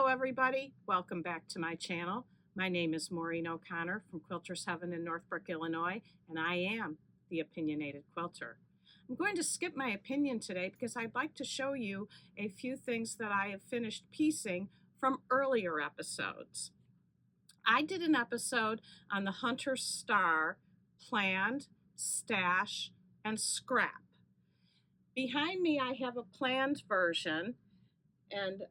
everybody. Welcome back to my channel. My name is Maureen O'Connor from Quilters Heaven in Northbrook, Illinois, and I am the Opinionated Quilter. I'm going to skip my opinion today because I'd like to show you a few things that I have finished piecing from earlier episodes. I did an episode on the Hunter Star planned, stash, and scrap. Behind me I have a planned version, and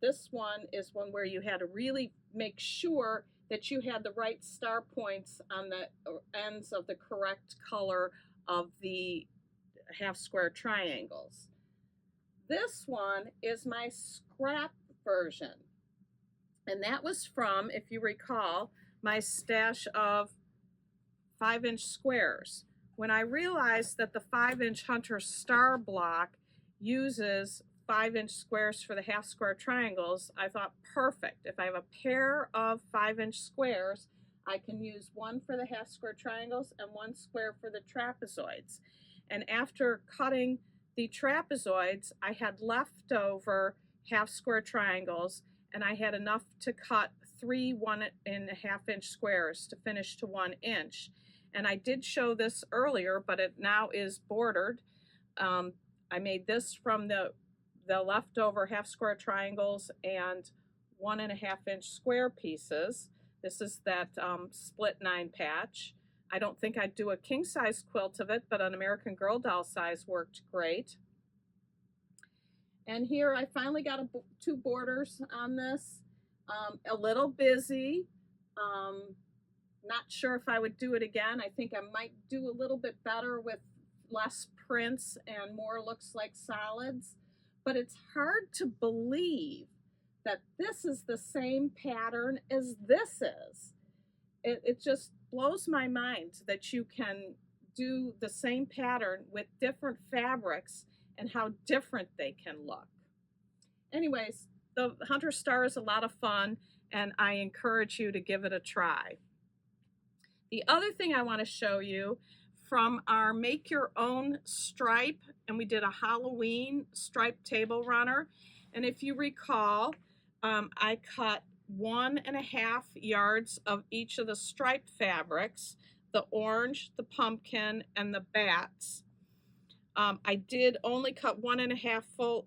this one is one where you had to really make sure that you had the right star points on the ends of the correct color of the half square triangles. This one is my scrap version, and that was from, if you recall, my stash of 5-inch squares. When I realized that the 5-inch Hunter Star block uses 5-inch squares for the half square triangles, I thought, perfect. If I have a pair of 5-inch squares, I can use one for the half square triangles and one square for the trapezoids. And after cutting the trapezoids, I had leftover half square triangles, and I had enough to cut 3 1.5-inch squares to finish to 1 inch. And I did show this earlier, but it now is bordered. I made this from the leftover half square triangles and 1.5-inch square pieces. This is that split 9 patch. I don't think I'd do a king size quilt of it, but an American Girl doll size worked great. And here I finally got 2 borders on this. A little busy. Not sure if I would do it again. I think I might do a little bit better with less prints and more looks like solids. But it's hard to believe that this is the same pattern as this is. It just blows my mind that you can do the same pattern with different fabrics and how different they can look. Anyways, the Hunter Star is a lot of fun, and I encourage you to give it a try. The other thing I want to show you from our Make Your Own stripe, and we did a Halloween stripe table runner. And if you recall, I cut 1.5 yards of each of the striped fabrics, the orange, the pumpkin, and the bats. I did only cut 1.5 full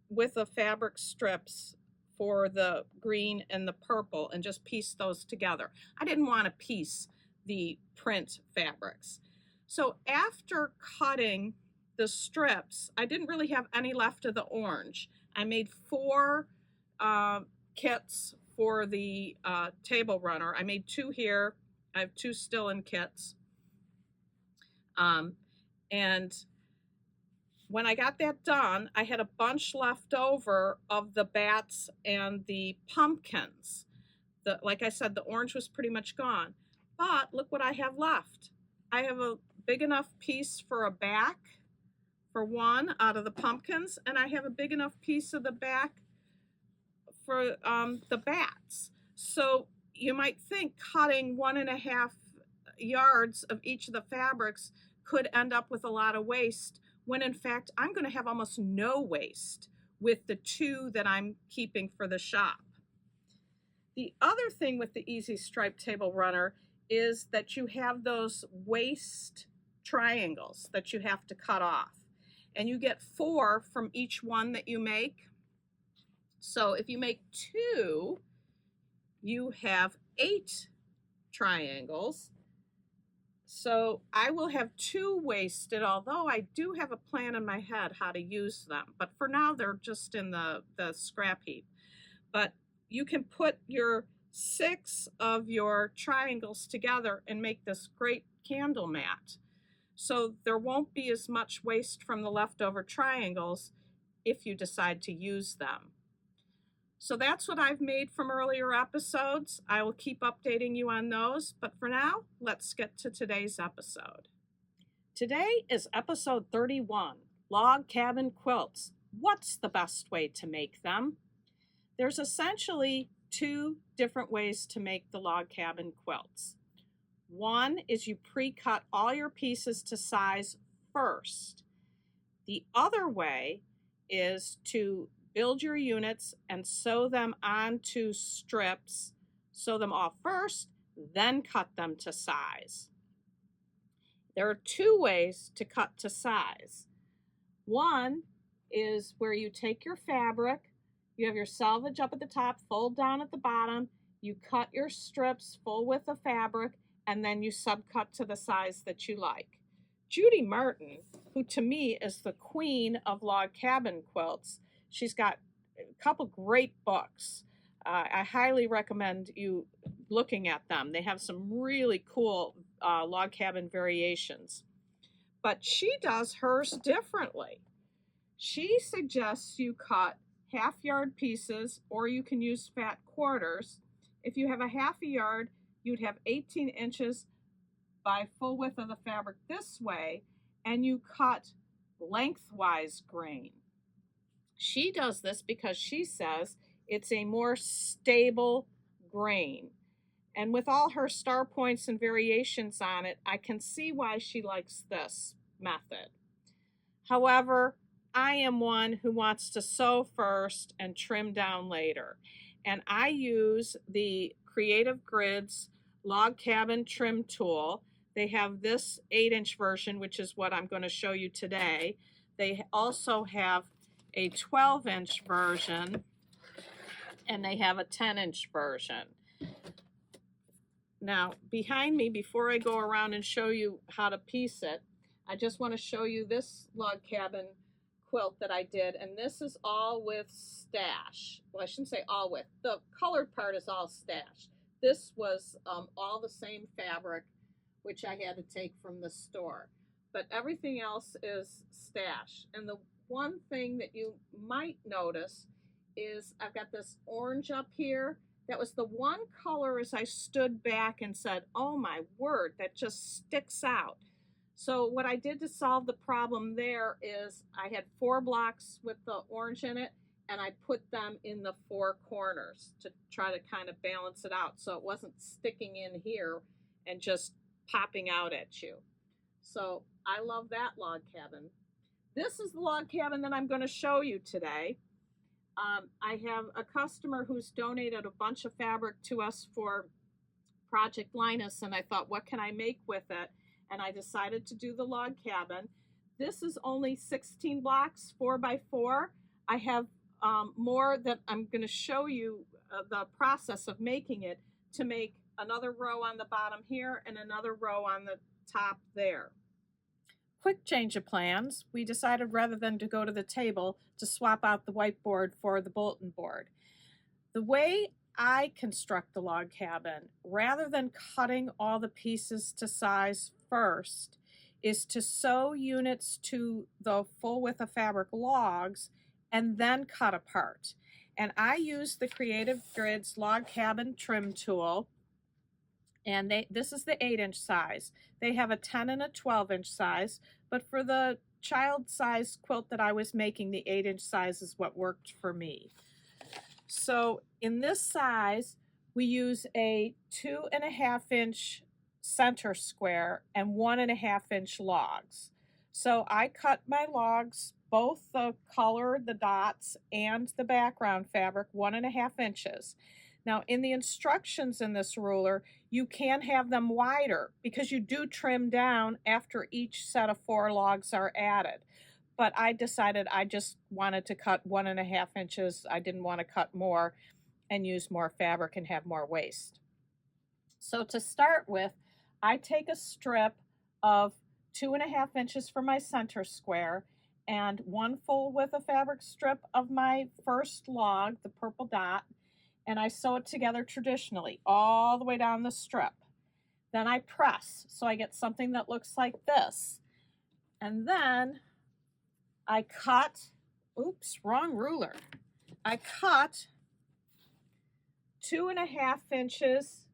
width of fabric strips for the green and the purple and just piece those together. I didn't want to piece the print fabrics. So after cutting the strips, I didn't really have any left of the orange. I made 4 kits for the table runner. I made 2 here. I have 2 still in kits. And when I got that done, I had a bunch left over of the bats and the pumpkins. Like I said, the orange was pretty much gone. But look what I have left. I have a big enough piece for a back for one out of the pumpkins, and I have a big enough piece of the back for the bats. So you might think cutting 1.5 yards of each of the fabrics could end up with a lot of waste, when in fact I'm going to have almost no waste with the 2 that I'm keeping for the shop. The other thing with the Easy Stripe Table Runner is that you have those waist triangles that you have to cut off, and you get 4 from each one that you make. So if you make 2, you have 8 triangles. So I will have 2 wasted, although I do have a plan in my head how to use them, but for now they're just in the scrap heap. But you can put your 6 of your triangles together and make this great candle mat. So there won't be as much waste from the leftover triangles if you decide to use them. So that's what I've made from earlier episodes. I will keep updating you on those, but for now, let's get to today's episode. Today is episode 31, Log Cabin Quilts. What's the best way to make them? There's essentially 2 different ways to make the log cabin quilts. One is you pre-cut all your pieces to size first. The other way is to build your units and sew them onto strips. Sew them off first, then cut them to size. There are two ways to cut to size. One is where you take your fabric, you have your selvage up at the top, fold down at the bottom, you cut your strips full width of fabric, and then you subcut to the size that you like. Judy Martin, who to me is the queen of log cabin quilts, she's got a couple great books. I highly recommend you looking at them. They have some really cool log cabin variations. But she does hers differently. She suggests you cut half-yard pieces, or you can use fat quarters. If you have a half a yard, you'd have 18 inches by full width of the fabric this way, and you cut lengthwise grain. She does this because she says it's a more stable grain. And with all her star points and variations on it, I can see why she likes this method. However, I am one who wants to sew first and trim down later. And I use the Creative Grids Log Cabin Trim Tool. They have this 8-inch version, which is what I'm going to show you today. They also have a 12-inch version, and they have a 10-inch version. Now, behind me, before I go around and show you how to piece it, I just want to show you this log cabin quilt that I did, and this is all with stash. Well, I shouldn't say all with. The colored part is all stash. This was all the same fabric, which I had to take from the store. But everything else is stash. And the one thing that you might notice is I've got this orange up here. That was the one color as I stood back and said, oh my word, that just sticks out. So what I did to solve the problem there is I had 4 blocks with the orange in it, and I put them in the 4 corners to try to kind of balance it out so it wasn't sticking in here and just popping out at you. So I love that log cabin. This is the log cabin that I'm going to show you today. I have a customer who's donated a bunch of fabric to us for Project Linus, and I thought, what can I make with it? And I decided to do the log cabin. This is only 16 blocks, 4 by 4. I have more that I'm going to show you the process of making it to make another row on the bottom here and another row on the top there. Quick change of plans. We decided rather than to go to the table to swap out the whiteboard for the bulletin board. The way I construct the log cabin, rather than cutting all the pieces to size first, is to sew units to the full width of fabric logs and then cut apart. And I use the Creative Grids Log Cabin Trim Tool, and this is the 8-inch size. They have a 10 and a 12-inch size, but for the child size quilt that I was making, the 8-inch size is what worked for me. So in this size, we use a 2.5-inch center square and 1.5-inch logs. So I cut my logs, both the color, the dots, and the background fabric, 1.5 inches. Now in the instructions in this ruler, you can have them wider because you do trim down after each set of 4 logs are added. But I decided I just wanted to cut 1.5 inches. I didn't want to cut more and use more fabric and have more waste. So to start with, I take a strip of 2.5 inches for my center square and 1 full width of fabric strip of my first log, the purple dot, and I sew it together traditionally all the way down the strip. Then I press, so I get something that looks like this. And then I cut, oops, wrong ruler. I cut 2.5 inches,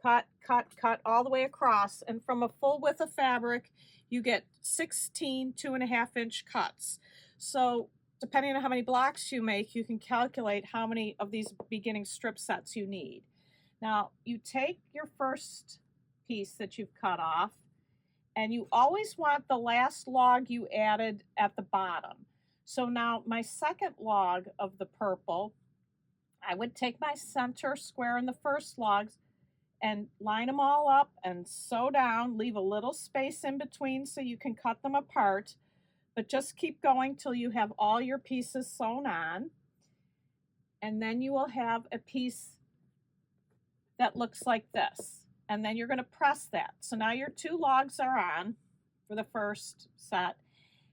cut all the way across, and from a full width of fabric, you get 16 2.5-inch cuts. So depending on how many blocks you make, you can calculate how many of these beginning strip sets you need. Now, you take your first piece that you've cut off, and you always want the last log you added at the bottom. So now my second log of the purple, I would take my center square in the first logs and line them all up and sew down, leave a little space in between so you can cut them apart, but just keep going till you have all your pieces sewn on. And then you will have a piece that looks like this. And then you're going to press that. So now your 2 logs are on for the first set.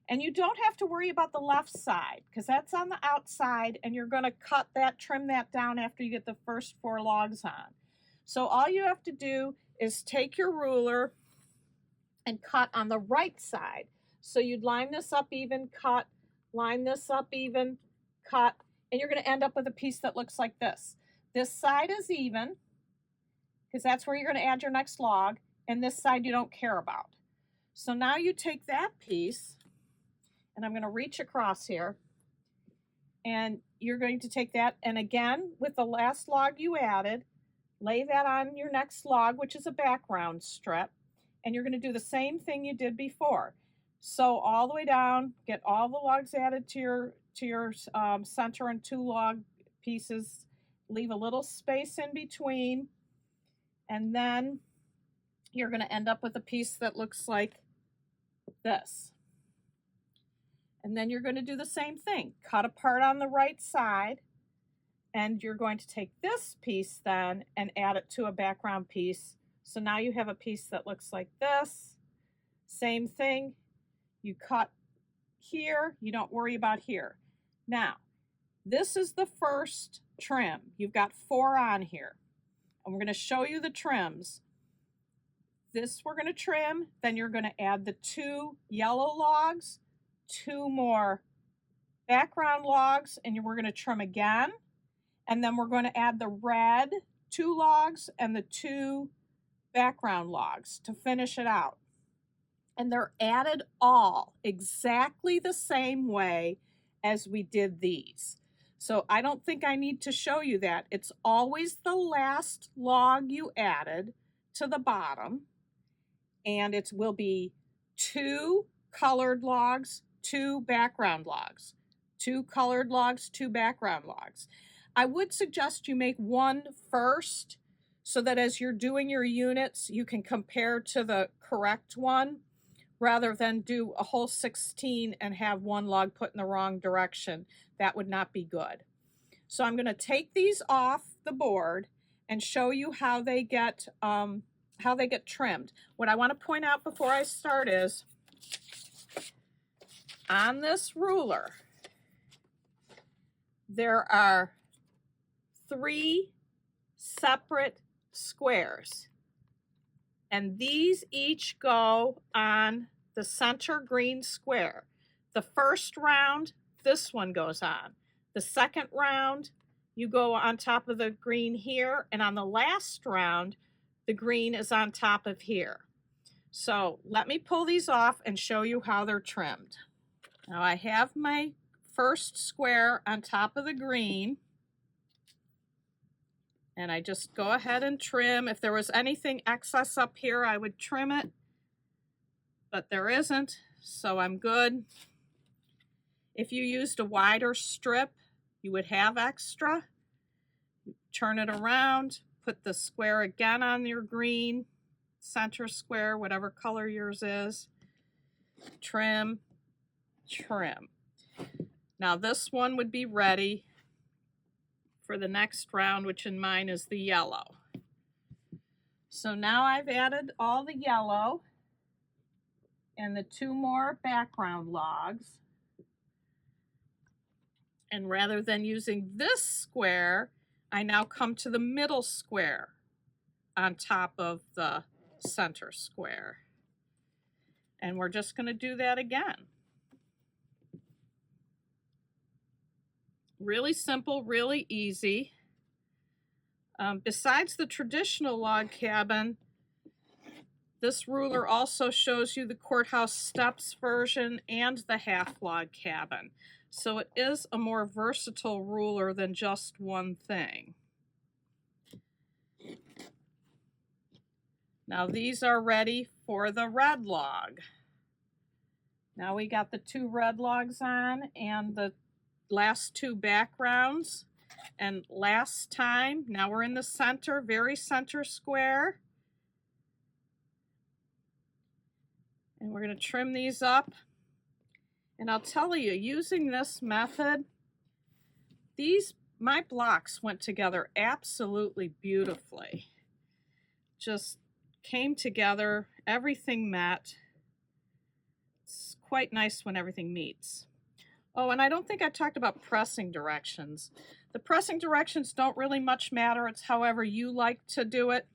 And you don't have to worry about the left side because that's on the outside, and you're going to cut that, trim that down after you get the first 4 logs on. So all you have to do is take your ruler and cut on the right side. So you'd line this up even, cut, line this up even, cut, and you're going to end up with a piece that looks like this. This side is even because that's where you're going to add your next log, and this side you don't care about. So now you take that piece, and I'm going to reach across here, and you're going to take that, and again, with the last log you added, lay that on your next log, which is a background strip, and you're going to do the same thing you did before. Sew all the way down, get all the logs added to your center and 2 log pieces, leave a little space in between, and then you're going to end up with a piece that looks like this. And then you're going to do the same thing. Cut apart on the right side, and you're going to take this piece then and add it to a background piece. So now you have a piece that looks like this. Same thing. You cut here. You don't worry about here. Now, this is the first trim. You've got 4 on here. And we're going to show you the trims. This we're going to trim. Then you're going to add the 2 yellow logs, 2 more background logs, and we're going to trim again. And then we're going to add the red 2 logs and the 2 background logs to finish it out. And they're added all exactly the same way as we did these. So I don't think I need to show you that. It's always the last log you added to the bottom, and it will be 2 colored logs, 2 background logs, 2 colored logs, 2 background logs. I would suggest you make 1 first so that as you're doing your units, you can compare to the correct one rather than do a whole 16 and have 1 log put in the wrong direction. That would not be good. So I'm going to take these off the board and show you how they get trimmed. What I want to point out before I start is on this ruler, there are 3 separate squares, and these each go on the center green square. The first round, this one goes on. The second round, you go on top of the green here, and on the last round, the green is on top of here. So let me pull these off and show you how they're trimmed. Now I have my first square on top of the green, and I just go ahead and trim. If there was anything excess up here, I would trim it, but there isn't, so I'm good. If you used a wider strip, you would have extra. Turn it around, put the square again on your green, center square, whatever color yours is. Trim, trim. Now this one would be ready for the next round, which in mine is the yellow. So now I've added all the yellow and the 2 more background logs. And rather than using this square, I now come to the middle square on top of the center square. And we're just going to do that again. Really simple, really easy. Besides the traditional log cabin, this ruler also shows you the courthouse steps version and the half log cabin. So it is a more versatile ruler than just one thing. Now these are ready for the red log. Now we got the 2 red logs on and the last 2 backgrounds. And last time, now we're in the center, very center square. And we're going to trim these up. And I'll tell you, using this method, my blocks went together absolutely beautifully. Just came together, everything met. It's quite nice when everything meets. Oh, and I don't think I talked about pressing directions. The pressing directions don't really much matter. It's however you like to do it.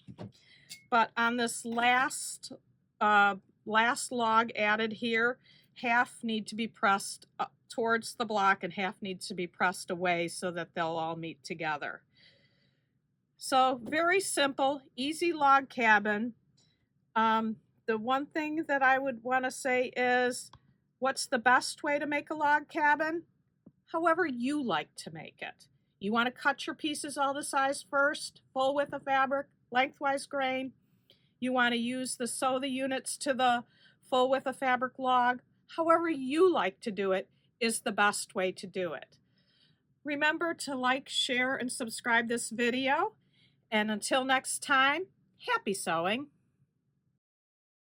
But on this last log added here, half need to be pressed up towards the block and half needs to be pressed away so that they'll all meet together. So very simple, easy log cabin. The one thing that I would want to say is, what's the best way to make a log cabin? However you like to make it. You want to cut your pieces all the size first, full width of fabric, lengthwise grain. You want to sew the units to the full width of fabric log. However you like to do it is the best way to do it. Remember to like, share, and subscribe this video. And until next time, happy sewing!